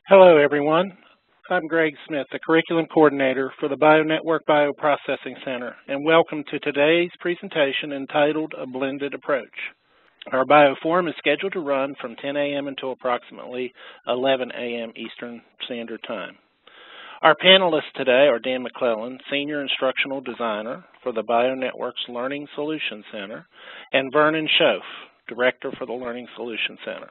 Hello, everyone. I'm Greg Smith, the Curriculum Coordinator for the BioNetwork Bioprocessing Center, and welcome to today's presentation entitled A Blended Approach. Our BioForum is scheduled to run from 10 a.m. until approximately 11 a.m. Eastern Standard Time. Our panelists today are Dan McClellan, Senior Instructional Designer for the BioNetwork's Learning Solutions Center, and Vernon Shoaf, Director for the Learning Solutions Center.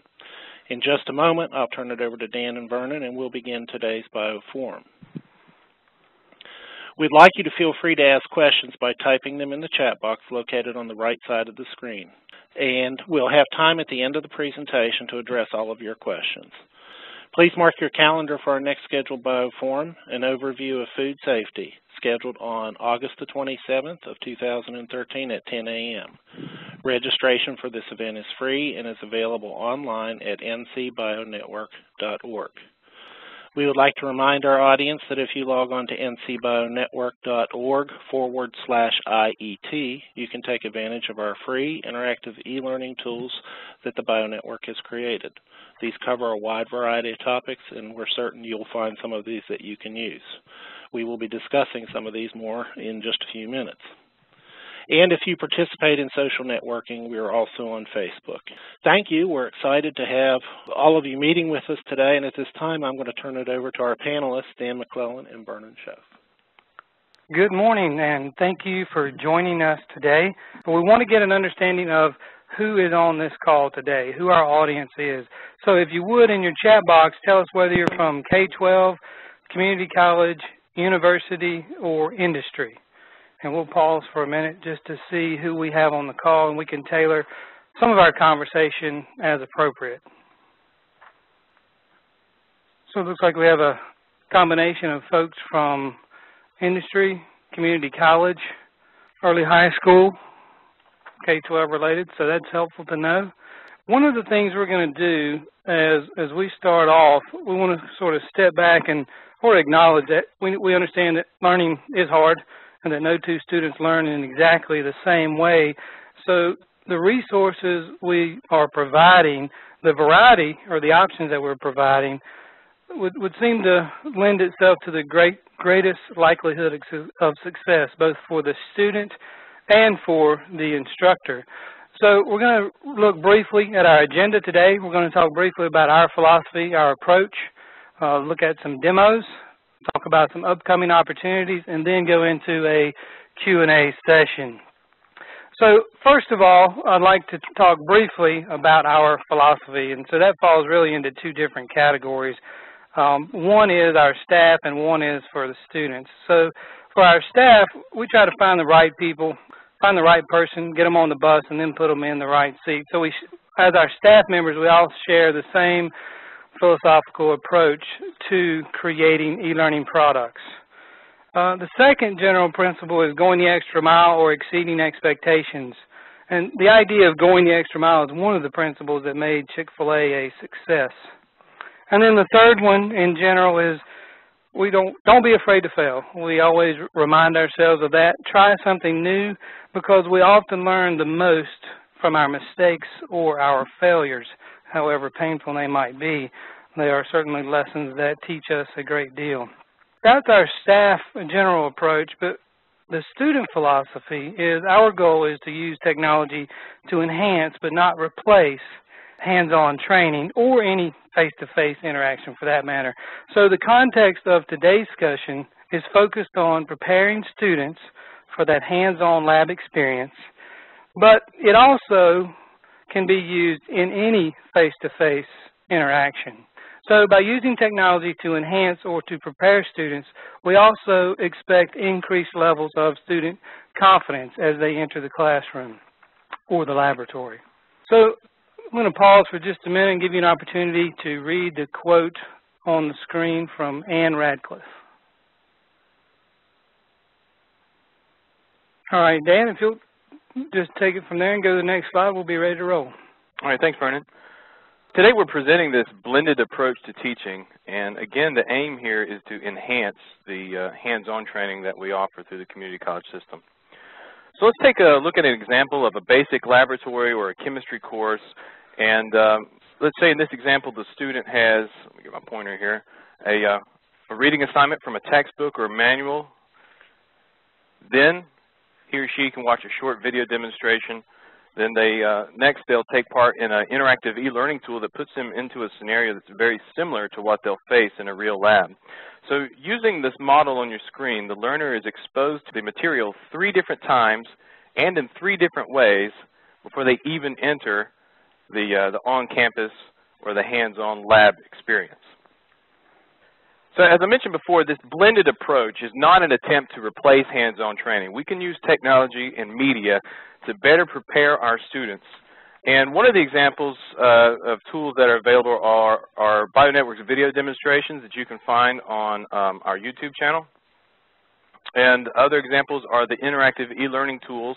In just a moment, I'll turn it over to Dan and Vernon, and we'll begin today's BioForum. We'd like you to feel free to ask questions by typing them in the chat box located on the right side of the screen. And we'll have time at the end of the presentation to address all of your questions. Please mark your calendar for our next scheduled BioForum, an overview of food safety, scheduled on August the 27th of 2013 at 10 a.m. Registration for this event is free and is available online at ncbionetwork.org. We would like to remind our audience that if you log on to ncbionetwork.org/IET, you can take advantage of our free interactive e-learning tools that the BioNetwork has created. These cover a wide variety of topics, and we're certain you'll find some of these that you can use. We will be discussing some of these more in just a few minutes. And if you participate in social networking, we are also on Facebook. Thank you. We're excited to have all of you meeting with us today. And at this time, I'm going to turn it over to our panelists, Dan McClellan and Vernon Shoaf. Good morning, and thank you for joining us today. We want to get an understanding of who is on this call today, who our audience is. So if you would, in your chat box, tell us whether you're from K-12, community college, university, or industry. And we'll pause for a minute just to see who we have on the call, and we can tailor some of our conversation as appropriate. So it looks like we have a combination of folks from industry, community college, early high school, K-12 related, so that's helpful to know. One of the things we're going to do as we start off, we want to sort of step back and acknowledge that we understand that learning is hard, and that no two students learn in exactly the same way. So the resources we are providing, the variety or the options that we're providing would seem to lend itself to the greatest likelihood of success, both for the student and for the instructor. So we're going to look briefly at our agenda today. We're going to talk briefly about our philosophy, our approach, look at some demos, talk about some upcoming opportunities, and then go into a Q&A session. So first of all, I'd like to talk briefly about our philosophy, and so that falls really into two different categories. One is our staff, and one is for the students. So for our staff, we try to find the right people, find the right person, get them on the bus, and then put them in the right seat. So as our staff members, we all share the same philosophical approach to creating e-learning products. The second general principle is going the extra mile or exceeding expectations. And the idea of going the extra mile is one of the principles that made Chick-fil-A a success. And then the third one in general is don't be afraid to fail. We always remind ourselves of that. Try something new, because we often learn the most from our mistakes or our failures. However painful they might be, they are certainly lessons that teach us a great deal. That's our staff general approach, but the student philosophy is our goal is to use technology to enhance but not replace hands-on training or any face-to-face interaction for that matter. So the context of today's discussion is focused on preparing students for that hands-on lab experience, but it also can be used in any face-to-face interaction. So by using technology to enhance or to prepare students, we also expect increased levels of student confidence as they enter the classroom or the laboratory. So I'm going to pause for just a minute and give you an opportunity to read the quote on the screen from Anne Radcliffe. All right, Dan, if you'll just take it from there and go to the next slide, we'll be ready to roll. All right, thanks, Vernon. Today we're presenting this blended approach to teaching, and again, the aim here is to enhance the hands-on training that we offer through the community college system. So let's take a look at an example of a basic laboratory or a chemistry course, and let's say in this example the student has, let me get my pointer here, a reading assignment from a textbook or a manual. Then he or she can watch a short video demonstration. Then next they'll take part in an interactive e-learning tool that puts them into a scenario that's very similar to what they'll face in a real lab. So using this model on your screen, the learner is exposed to the material 3 different times and in 3 different ways before they even enter the on-campus or the hands-on lab experience. So as I mentioned before, this blended approach is not an attempt to replace hands-on training. We can use technology and media to better prepare our students. And one of the examples of tools that are available are BioNetwork's video demonstrations that you can find on our YouTube channel. And other examples are the interactive e-learning tools.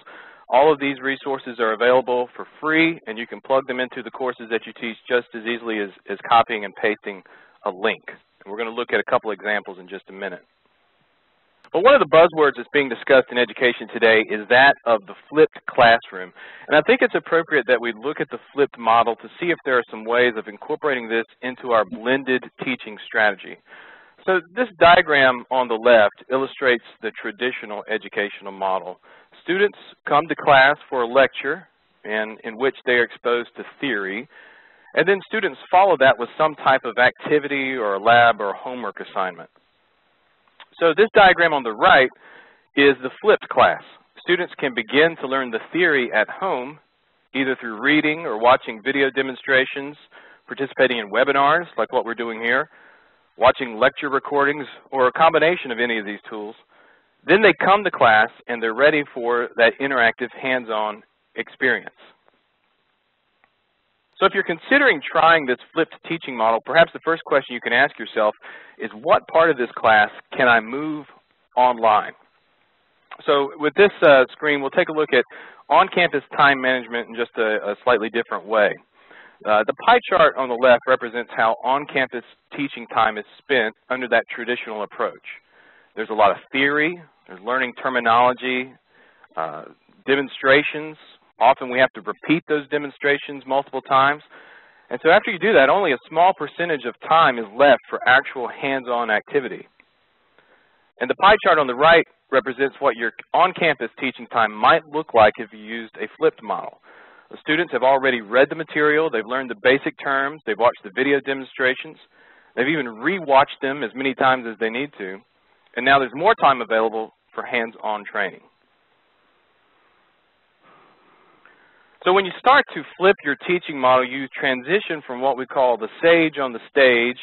All of these resources are available for free, and you can plug them into the courses that you teach just as easily as copying and pasting a link. And we're going to look at a couple examples in just a minute. But one of the buzzwords that's being discussed in education today is that of the flipped classroom. And I think it's appropriate that we look at the flipped model to see if there are some ways of incorporating this into our blended teaching strategy. So this diagram on the left illustrates the traditional educational model. Students come to class for a lecture in which they are exposed to theory, and then students follow that with some type of activity or a lab or homework assignment. So this diagram on the right is the flipped class. Students can begin to learn the theory at home, either through reading or watching video demonstrations, participating in webinars like what we're doing here, watching lecture recordings, or a combination of any of these tools. Then they come to class and they're ready for that interactive hands-on experience. So if you're considering trying this flipped teaching model, perhaps the first question you can ask yourself is, what part of this class can I move online? So with this screen, we'll take a look at on-campus time management in just a slightly different way. The pie chart on the left represents how on-campus teaching time is spent under that traditional approach. There's a lot of theory, there's learning terminology, demonstrations. Often we have to repeat those demonstrations multiple times. And so after you do that, only a small percentage of time is left for actual hands-on activity. And the pie chart on the right represents what your on-campus teaching time might look like if you used a flipped model. The students have already read the material, they've learned the basic terms, they've watched the video demonstrations, they've even re-watched them as many times as they need to, and now there's more time available for hands-on training. So when you start to flip your teaching model, you transition from what we call the sage on the stage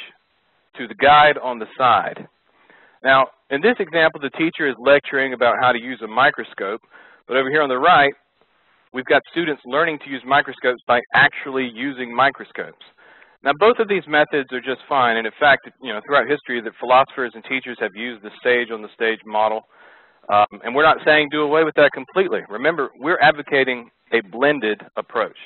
to the guide on the side. Now, in this example, the teacher is lecturing about how to use a microscope, but over here on the right, we've got students learning to use microscopes by actually using microscopes. Now, both of these methods are just fine, and in fact, throughout history, that philosophers and teachers have used the sage on the stage model, and we're not saying do away with that completely. Remember, we're advocating a blended approach.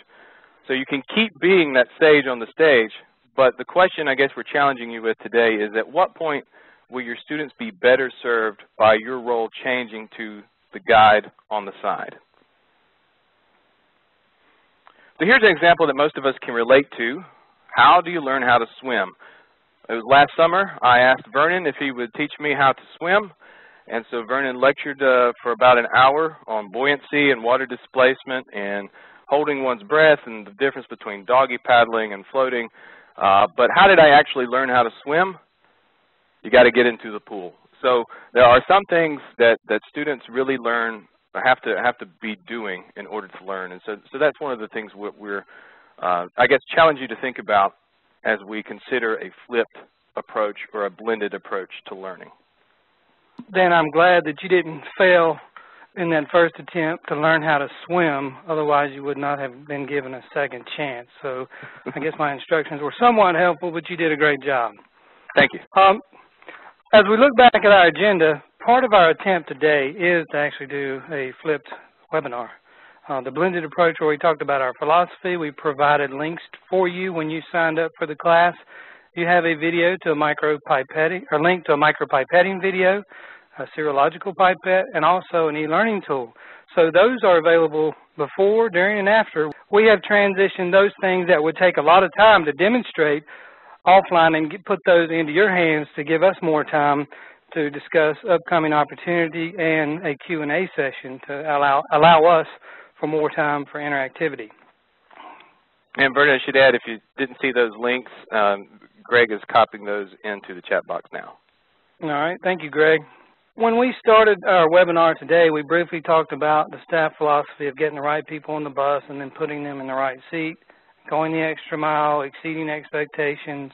So you can keep being that sage on the stage, but the question I guess we're challenging you with today is, at what point will your students be better served by your role changing to the guide on the side? So here's an example that most of us can relate to. How do you learn how to swim? It was last summer. I asked Vernon if he would teach me how to swim. And so Vernon lectured for about an hour on buoyancy and water displacement and holding one's breath and the difference between doggy paddling and floating. But how did I actually learn how to swim? You got to get into the pool. So there are some things that students really learn, have to be doing in order to learn. And so that's one of the things we're I guess challenge you to think about as we consider a flipped approach or a blended approach to learning. Dan, I'm glad that you didn't fail in that first attempt to learn how to swim. Otherwise, you would not have been given a second chance. So I guess my instructions were somewhat helpful, but you did a great job. Thank you. As we look back at our agenda, part of our attempt today is to actually do a flipped webinar. The blended approach, where we talked about our philosophy, we provided links for you when you signed up for the class. You have a video to a micropipetting, or link to a micropipetting video, a serological pipette, and also an e-learning tool. So those are available before, during, and after. we have transitioned those things that would take a lot of time to demonstrate offline and put those into your hands to give us more time to discuss upcoming opportunity and a Q&A session to allow us for more time for interactivity. And Vernon, I should add, if you didn't see those links, Greg is copying those into the chat box now. All right. Thank you, Greg. When we started our webinar today, we briefly talked about the staff philosophy of getting the right people on the bus and then putting them in the right seat, going the extra mile, exceeding expectations,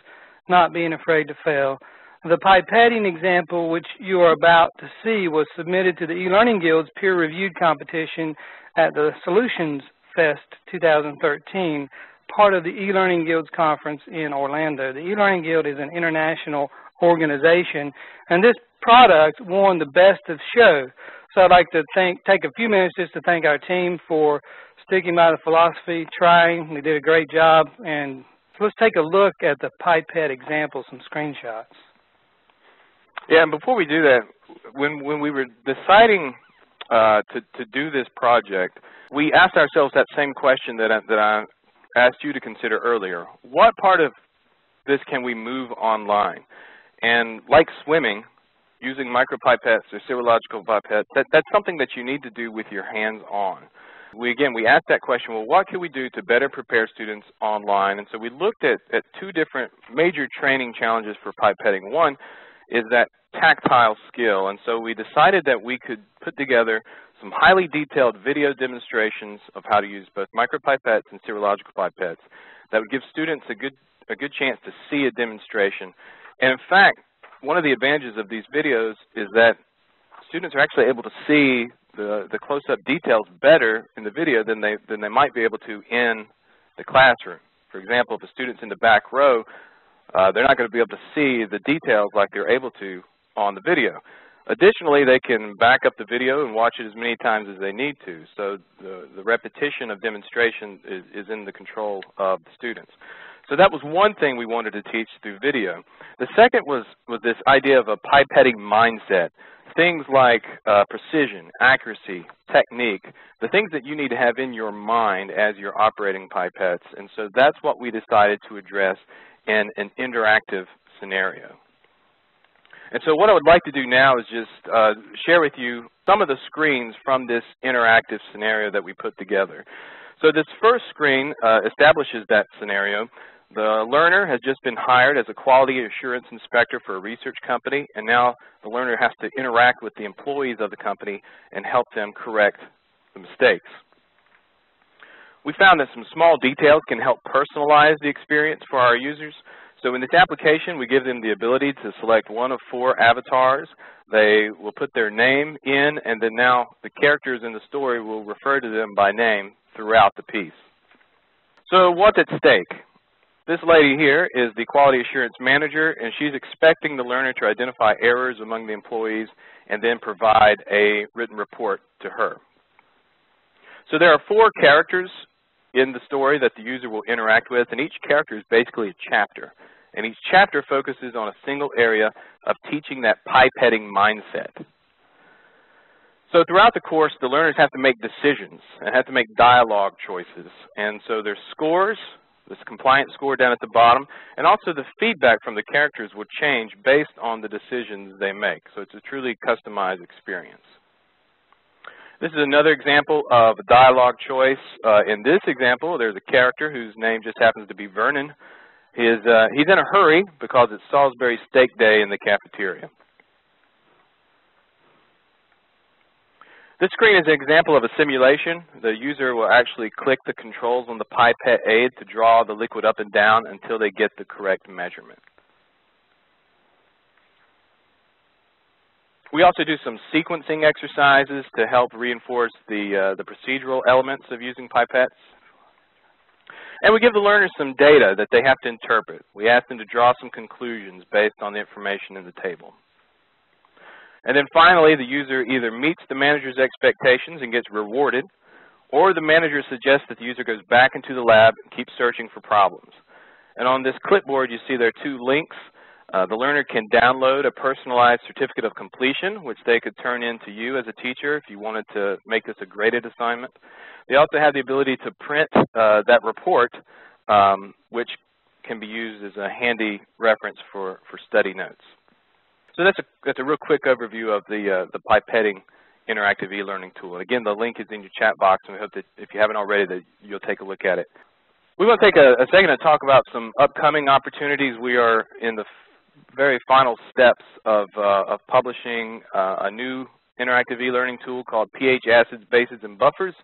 not being afraid to fail. The pipetting example, which you are about to see, was submitted to the eLearning Guild's peer-reviewed competition at the Solutions Fest 2013, part of the eLearning Guild's conference in Orlando. The eLearning Guild is an international organization, and this product won the Best of Show. So I'd like to take a few minutes just to thank our team for sticking by the philosophy, trying. They did a great job, and let's take a look at the pipette example, some screenshots. Yeah, and before we do that, when we were deciding to do this project, we asked ourselves that same question that I asked you to consider earlier. What part of this can we move online? And like swimming, using micropipettes or serological pipettes, that's something that you need to do with your hands on. We asked that question, well, what can we do to better prepare students online? And so we looked at two different major training challenges for pipetting. One is that tactile skill, and so we decided that we could put together some highly detailed video demonstrations of how to use both micropipettes and serological pipettes that would give students a good chance to see a demonstration. And in fact, one of the advantages of these videos is that students are actually able to see the close-up details better in the video than they might be able to in the classroom. For example, if a student's in the back row, they're not going to be able to see the details like they're able to on the video. Additionally, they can back up the video and watch it as many times as they need to. So the repetition of demonstration is in the control of the students. So that was one thing we wanted to teach through video. The second was this idea of a pipetting mindset. Things like precision, accuracy, technique, the things that you need to have in your mind as you're operating pipettes. And so that's what we decided to address in an interactive scenario. And so what I would like to do now is just share with you some of the screens from this interactive scenario that we put together. So this first screen establishes that scenario. The learner has just been hired as a quality assurance inspector for a research company, and now the learner has to interact with the employees of the company and help them correct the mistakes. We found that some small details can help personalize the experience for our users. So in this application, we give them the ability to select one of 4 avatars. They will put their name in, and then now the characters in the story will refer to them by name throughout the piece. So what's at stake? This lady here is the quality assurance manager, and she's expecting the learner to identify errors among the employees and then provide a written report to her. So there are 4 characters in the story that the user will interact with, and each character is basically a chapter. And each chapter focuses on a single area of teaching that pipetting mindset. So throughout the course, the learners have to make decisions and have to make dialogue choices. And so there's scores, this compliance score down at the bottom, and also the feedback from the characters will change based on the decisions they make. So it's a truly customized experience. This is another example of a dialogue choice. In this example, there's a character whose name just happens to be Vernon. He's in a hurry because it's Salisbury Steak Day in the cafeteria. This screen is an example of a simulation. The user will actually click the controls on the pipette aid to draw the liquid up and down until they get the correct measurement. We also do some sequencing exercises to help reinforce the procedural elements of using pipettes. And we give the learners some data that they have to interpret. We ask them to draw some conclusions based on the information in the table. And then finally, the user either meets the manager's expectations and gets rewarded, or the manager suggests that the user goes back into the lab and keeps searching for problems. And on this clipboard, you see there are 2 links. The learner can download a personalized certificate of completion, which they could turn in to you as a teacher if you wanted to make this a graded assignment. They also have the ability to print that report, which can be used as a handy reference for study notes. So that's a real quick overview of the Pipetting interactive e-learning tool. And again, the link is in your chat box, and we hope that if you haven't already, that you'll take a look at it. We want to take a second to talk about some upcoming opportunities. We are in the very final steps of publishing a new interactive e-learning tool called pH Acids, Bases, and Buffers,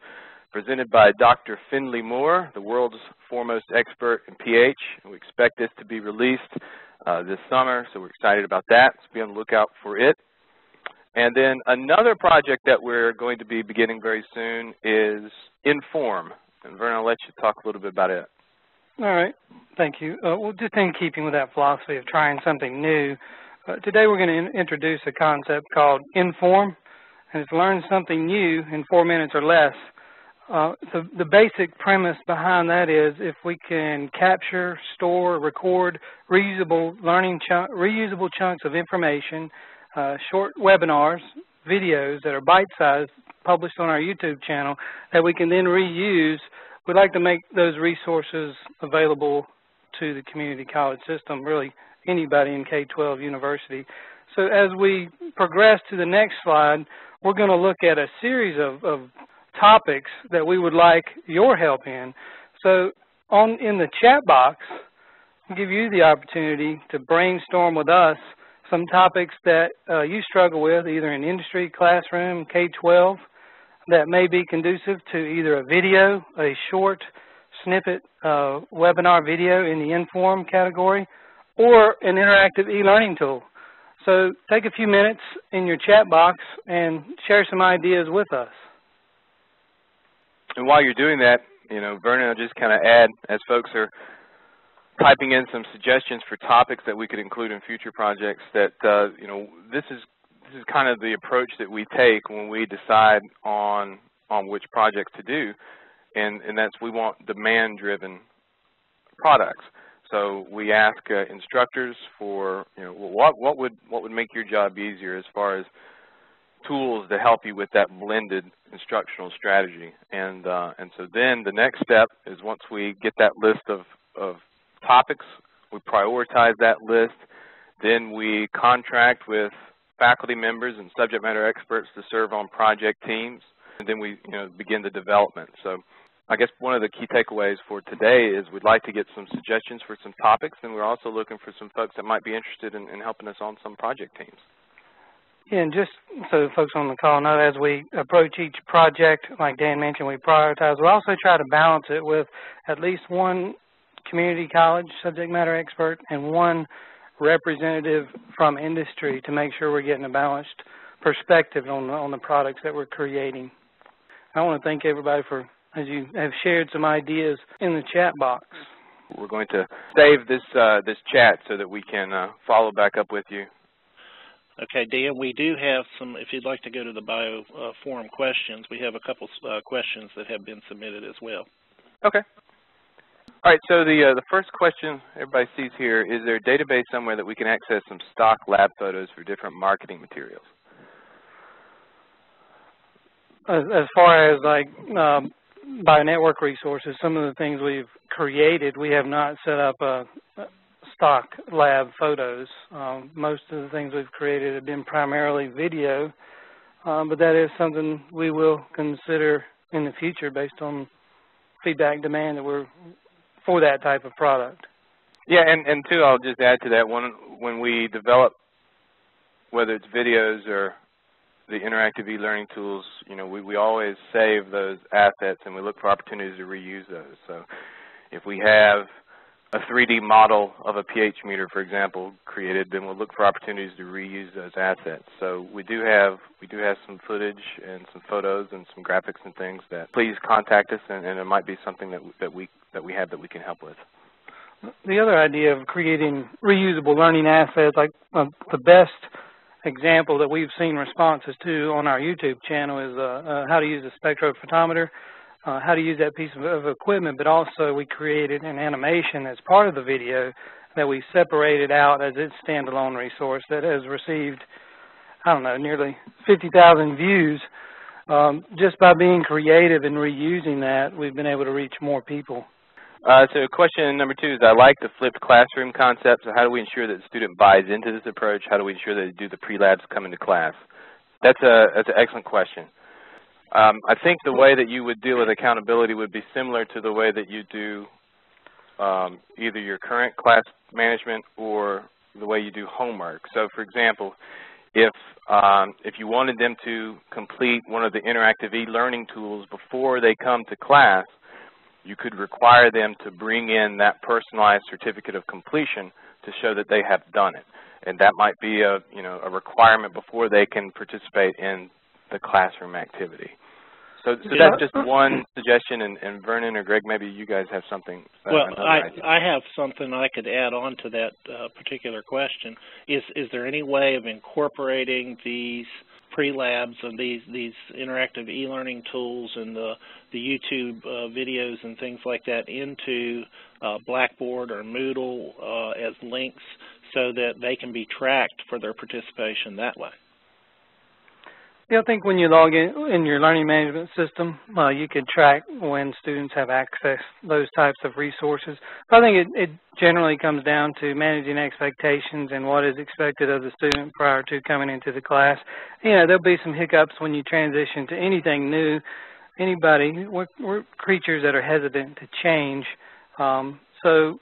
presented by Dr. Finley Moore, the world's foremost expert in pH. We expect this to be released this summer, so we're excited about that. So be on the lookout for it. And then another project that we're going to be beginning very soon is Inform. And Vernon, I'll let you talk a little bit about it. All right. Thank you. Well, just in keeping with that philosophy of trying something new, today we're going to introduce a concept called Inform, and it's learn something new in 4 minutes or less. So the basic premise behind that is if we can capture, store, record reusable chunks of information, short webinars, videos that are bite-sized, published on our YouTube channel that we can then reuse, we'd like to make those resources available to the community college system, really anybody in K-12 university. So as we progress to the next slide, we're going to look at a series of topics that we would like your help in. So in the chat box, we'll give you the opportunity to brainstorm with us some topics that you struggle with, either in industry, classroom, K-12, that may be conducive to either a video, a short snippet webinar video in the Inform category, or an interactive e-learning tool. So take a few minutes in your chat box and share some ideas with us. And while you're doing that, Vernon, I'll just kind of add, as folks are typing in some suggestions for topics that we could include in future projects, that this is kind of the approach that we take when we decide on which projects to do, and that's we want demand-driven products. So we ask instructors for what would make your job easier as far as tools to help you with that blended instructional strategy, and so then the next step is once we get that list of topics, we prioritize that list, then we contract with faculty members and subject matter experts to serve on project teams, and then we begin the development. So I guess one of the key takeaways for today is we'd like to get some suggestions for some topics, and we're also looking for some folks that might be interested in helping us on some project teams. Yeah, and just so folks on the call know, as we approach each project, like Dan mentioned, we prioritize. We also try to balance it with at least one community college subject matter expert and one representative from industry to make sure we're getting a balanced perspective on the products that we're creating. I want to thank everybody for, as you have shared some ideas in the chat box. We're going to save this chat so that we can follow back up with you. Okay, Dan, we do have some, if you'd like to go to the bio forum questions, we have a couple questions that have been submitted as well. Okay. All right, so the first question everybody sees here, is there a database somewhere that we can access some stock lab photos for different marketing materials? As far as like BioNetwork resources, some of the things we've created, we have not set up stock lab photos. Most of the things we've created have been primarily video, but that is something we will consider in the future based on feedback demand that we're for that type of product. Yeah, and too, I'll just add to that, when we develop, whether it's videos or the interactive e-learning tools, we always save those assets and we look for opportunities to reuse those. So if we have a 3D model of a pH meter, for example, created, then we'll look for opportunities to reuse those assets. So we do have some footage and some photos and some graphics and things that please contact us, and it might be something that we have that we can help with. The other idea of creating reusable learning assets, like the best example that we've seen responses to on our YouTube channel is how to use a spectrophotometer, how to use that piece of equipment, but also we created an animation that's part of the video that we separated out as its standalone resource that has received, I don't know, nearly 50,000 views. Just by being creative and reusing that, we've been able to reach more people. So question number 2 is, I like the flipped classroom concept, so how do we ensure that the student buys into this approach? How do we ensure that they do the pre-labs coming to class? That's an excellent question. I think the way that you would deal with accountability would be similar to the way that you do either your current class management or the way you do homework. So, for example, if you wanted them to complete one of the interactive e-learning tools before they come to class, you could require them to bring in that personalized certificate of completion to show that they have done it. And that might be a requirement before they can participate in the classroom activity. So that's just one suggestion, and Vernon or Greg, maybe you guys have something. Well, I have something I could add on to that particular question. Is there any way of incorporating these pre-labs and these interactive e-learning tools and the YouTube videos and things like that into Blackboard or Moodle as links so that they can be tracked for their participation that way? Yeah, I think when you log in your learning management system, you could track when students have access to those types of resources. But I think it generally comes down to managing expectations and what is expected of the student prior to coming into the class. You know, there'll be some hiccups when you transition to anything new. We're creatures that are hesitant to change. So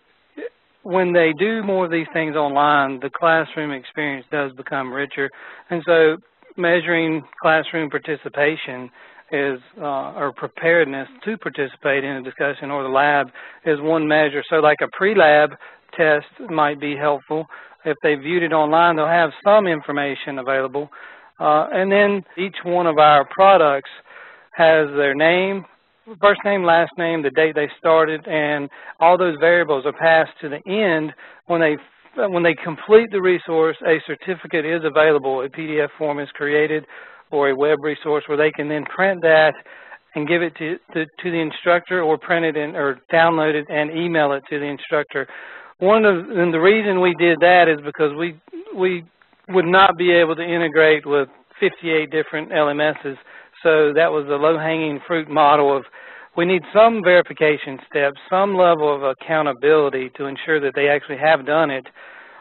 when they do more of these things online, the classroom experience does become richer. And so measuring classroom participation is, or preparedness to participate in a discussion or the lab is one measure. So like a pre-lab test might be helpful. If they viewed it online, they'll have some information available. And then each one of our products has their name, first name, last name, the date they started, and all those variables are passed to the end. When they complete the resource, a certificate is available. A PDF form is created or a web resource where they can then print that and give it to the instructor, or print it in, or download it and email it to the instructor. And the reason we did that is because we would not be able to integrate with 58 different LMSs. So that was the low-hanging fruit model of, we need some verification steps, some level of accountability to ensure that they actually have done it,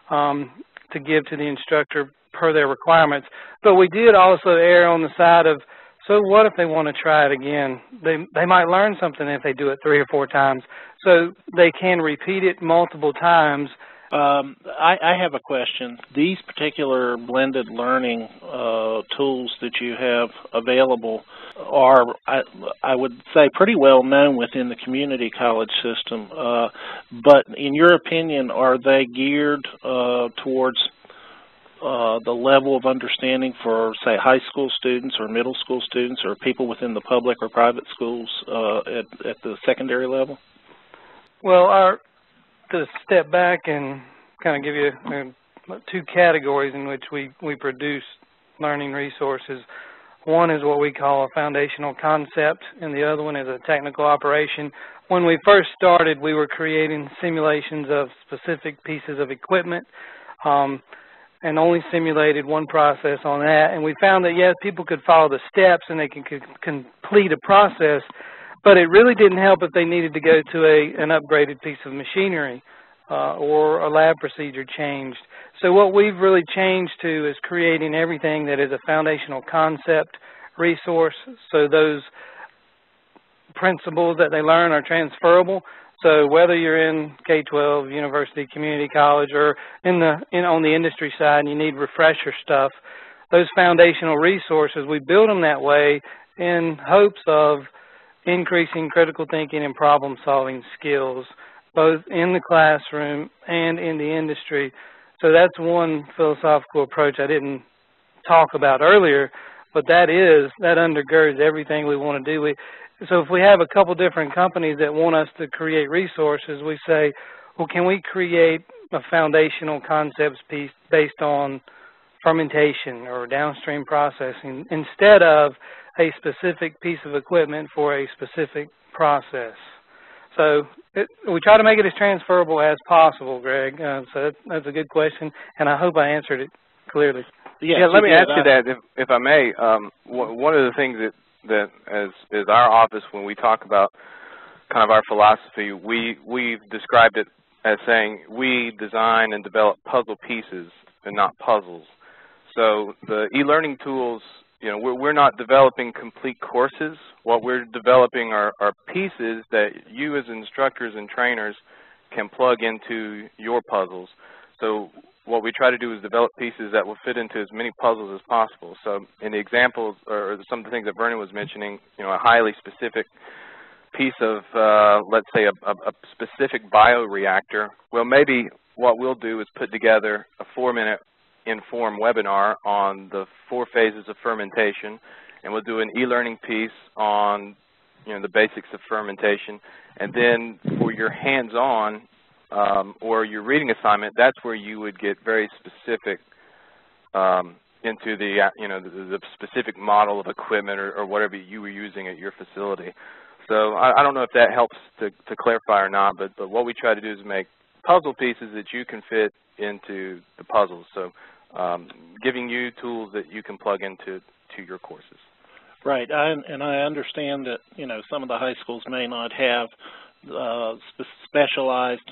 to give to the instructor per their requirements. But we did also err on the side of, so what if they want to try it again? They might learn something if they do it 3 or 4 times. So they can repeat it multiple times. I have a question. These particular blended learning tools that you have available are, I would say, pretty well known within the community college system. But in your opinion, are they geared towards the level of understanding for, say, high school students or middle school students or people within the public or private schools at the secondary level? Well, to step back and kind of give you 2 categories in which we produce learning resources. One is what we call a foundational concept, and the other one is a technical operation. When we first started, we were creating simulations of specific pieces of equipment, and only simulated one process on that. And we found that, yes, people could follow the steps and they could complete a process, but it really didn't help if they needed to go to an upgraded piece of machinery or a lab procedure changed. So what we've really changed to is creating everything that is a foundational concept resource, so those principles that they learn are transferable. So whether you're in K-12, university, community college, or on the industry side and you need refresher stuff, those foundational resources, we build them that way in hopes of increasing critical thinking and problem-solving skills, both in the classroom and in the industry. So that's one philosophical approach I didn't talk about earlier, but that undergirds everything we want to do. So if we have a couple different companies that want us to create resources, we say, well, can we create a foundational concepts piece based on fermentation or downstream processing instead of a specific piece of equipment for a specific process? So we try to make it as transferable as possible, Greg. So that's a good question, and I hope I answered it clearly. Yes, yeah, let me ask you that, if I may. One of the things that as our office, when we talk about kind of our philosophy, we've described it as saying we design and develop puzzle pieces and not puzzles. So the e-learning tools, you know, we're not developing complete courses. What we're developing are pieces that you as instructors and trainers can plug into your puzzles. So what we try to do is develop pieces that will fit into as many puzzles as possible. So in the examples, or some of the things that Vernon was mentioning, you know, a highly specific piece of, let's say, a specific bioreactor, well, maybe what we'll do is put together a 4-minute Inform webinar on the 4 phases of fermentation, and we'll do an e-learning piece on, you know, the basics of fermentation. And then for your hands-on or your reading assignment, that's where you would get very specific into the, you know, the specific model of equipment or whatever you were using at your facility. So I don't know if that helps to clarify or not, but what we try to do is make puzzle pieces that you can fit into the puzzles. So giving you tools that you can plug into your courses. Right, and I understand that, you know, some of the high schools may not have specialized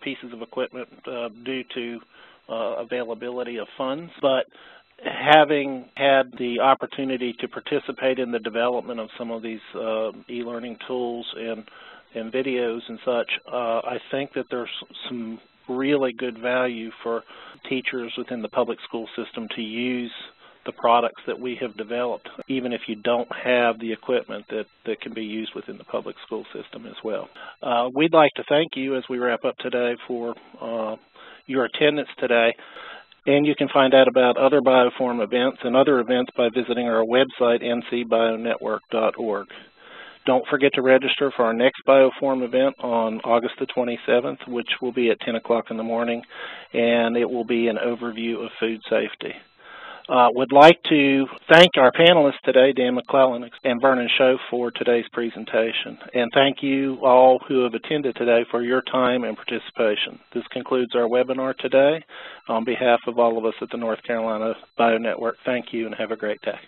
pieces of equipment due to availability of funds, but having had the opportunity to participate in the development of some of these e-learning tools and videos and such, I think that there's some really good value for teachers within the public school system to use the products that we have developed, even if you don't have the equipment that can be used within the public school system as well. We'd like to thank you as we wrap up today for your attendance today. And you can find out about other Bioforum events and other events by visiting our website, ncbionetwork.org. Don't forget to register for our next Bioforum event on August the 27th, which will be at 10 o'clock in the morning, and it will be an overview of food safety. Would like to thank our panelists today, Dan McClellan and Vernon Shoaf, for today's presentation. And thank you all who have attended today for your time and participation. This concludes our webinar today. On behalf of all of us at the North Carolina BioNetwork, thank you and have a great day.